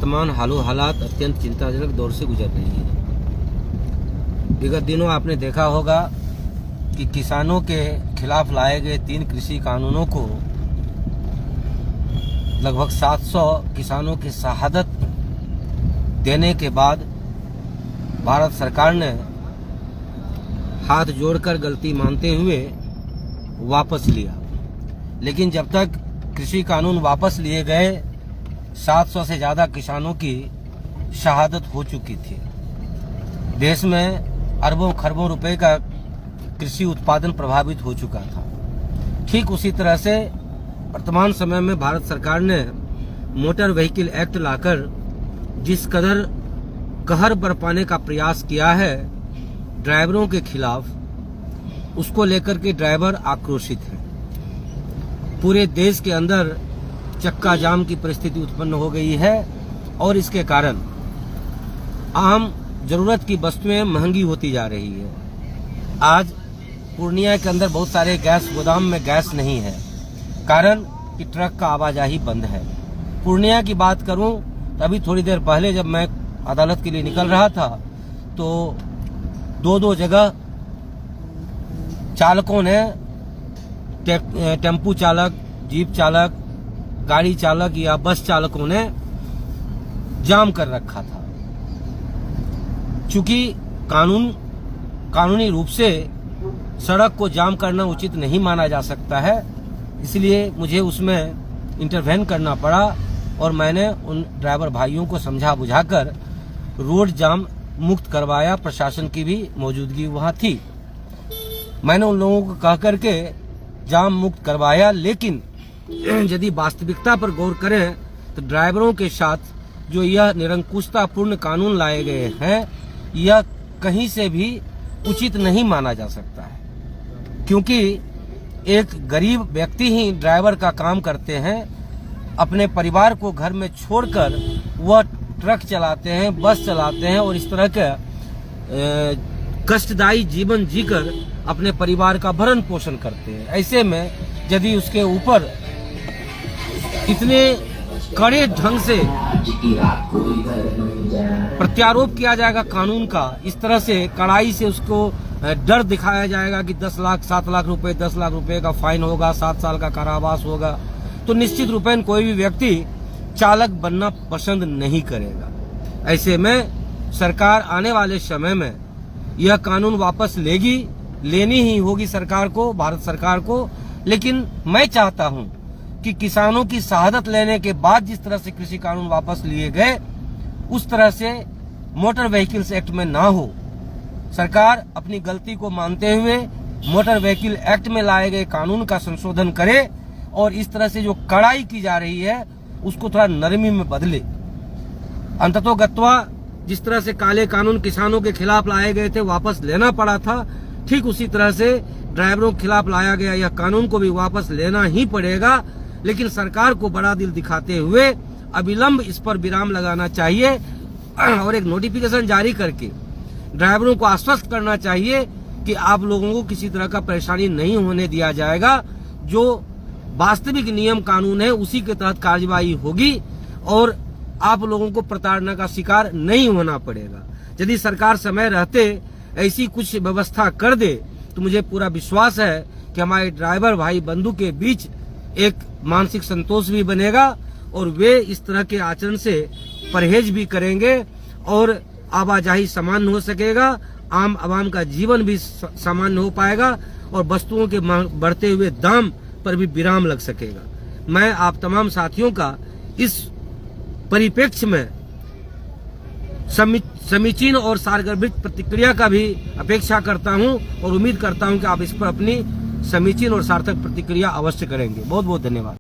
वर्तमान हालात अत्यंत चिंताजनक दौर से गुजर रही है। विगत दिनों आपने देखा होगा कि किसानों के खिलाफ लाए गए 3 कृषि कानूनों को लगभग 700 किसानों की शहादत देने के बाद भारत सरकार ने हाथ जोड़कर गलती मानते हुए वापस लिया। लेकिन जब तक कृषि कानून वापस लिए गए 700 से ज़्यादा किसानों की शहादत हो चुकी थी। देश में अरबों खरबों रुपए का कृषि उत्पादन प्रभावित हो चुका था। ठीक उसी तरह से वर्तमान समय में भारत सरकार ने मोटर व्हीकल एक्ट लाकर जिस कदर कहर बरपाने का प्रयास किया है ड्राइवरों के खिलाफ, उसको लेकर के ड्राइवर आक्रोशित हैं। पूरे देश के अंदर चक्का जाम की परिस्थिति उत्पन्न हो गई है और इसके कारण आम जरूरत की वस्तुएं महंगी होती जा रही है। आज पूर्णिया के अंदर बहुत सारे गैस गोदाम में गैस नहीं है, कारण कि ट्रक का आवाजाही बंद है। पूर्णिया की बात करूं तो अभी थोड़ी देर पहले जब मैं अदालत के लिए निकल रहा था तो दो जगह चालकों ने टेम्पू चालक, जीप चालक, गाड़ी चालक या बस चालकों ने जाम कर रखा था। चूंकि कानूनी रूप से सड़क को जाम करना उचित नहीं माना जा सकता है, इसलिए मुझे उसमें इंटरवेन करना पड़ा और मैंने उन ड्राइवर भाइयों को समझा बुझाकर रोड जाम मुक्त करवाया। प्रशासन की भी मौजूदगी वहां थी। मैंने उन लोगों को कह करके जाम मुक्त करवाया। लेकिन यदि वास्तविकता पर गौर करें तो ड्राइवरों के साथ जो यह निरंकुशतापूर्ण कानून लाए गए हैं, यह कहीं से भी उचित नहीं माना जा सकता है। क्योंकि एक गरीब व्यक्ति ही ड्राइवर का काम करते हैं, अपने परिवार को घर में छोड़कर वह ट्रक चलाते हैं, बस चलाते हैं और इस तरह के कष्टदायी जीवन जीकर अपने परिवार का भरण पोषण करते हैं। ऐसे में यदि उसके ऊपर इतने कड़े ढंग से प्रत्यारोप किया जाएगा कानून का, इस तरह से कड़ाई से उसको डर दिखाया जाएगा कि 10 लाख 7 लाख रुपए 10 लाख रुपए का फाइन होगा, 7 साल का कारावास होगा, तो निश्चित रूपेण कोई भी व्यक्ति चालक बनना पसंद नहीं करेगा। ऐसे में सरकार आने वाले समय में यह कानून वापस लेनी ही होगी सरकार को, भारत सरकार को। लेकिन मैं चाहता हूं कि किसानों की शहादत लेने के बाद जिस तरह से कृषि कानून वापस लिए गए उस तरह से मोटर व्हीकल्स एक्ट में ना हो। सरकार अपनी गलती को मानते हुए मोटर व्हीकल एक्ट में लाए गए कानून का संशोधन करे और इस तरह से जो कड़ाई की जा रही है उसको थोड़ा नरमी में बदले। अंततोगत्वा जिस तरह से काले कानून किसानों के खिलाफ लाए गए थे वापस लेना पड़ा था, ठीक उसी तरह से ड्राइवरों के खिलाफ लाया गया यह कानून को भी वापस लेना ही पड़ेगा। लेकिन सरकार को बड़ा दिल दिखाते हुए अविलंब इस पर विराम लगाना चाहिए और एक नोटिफिकेशन जारी करके ड्राइवरों को आश्वस्त करना चाहिए कि आप लोगों को किसी तरह का परेशानी नहीं होने दिया जाएगा। जो वास्तविक नियम कानून है उसी के तहत कार्यवाही होगी और आप लोगों को प्रताड़ना का शिकार नहीं होना पड़ेगा। यदि सरकार समय रहते ऐसी कुछ व्यवस्था कर दे तो मुझे पूरा विश्वास है कि हमारे ड्राइवर भाई बंधु के बीच एक मानसिक संतोष भी बनेगा और वे इस तरह के आचरण से परहेज भी करेंगे और आवाजाही सामान्य हो सकेगा, आम आवाम का जीवन भी सामान्य हो पाएगा और वस्तुओं के बढ़ते हुए दाम पर भी विराम लग सकेगा। मैं आप तमाम साथियों का इस परिप्रेक्ष्य में समीचीन और सारगर्भित प्रतिक्रिया का भी अपेक्षा करता हूं और उम्मीद करता हूं कि आप इस पर अपनी समीचीन और सार्थक प्रतिक्रिया अवश्य करेंगे। बहुत बहुत धन्यवाद।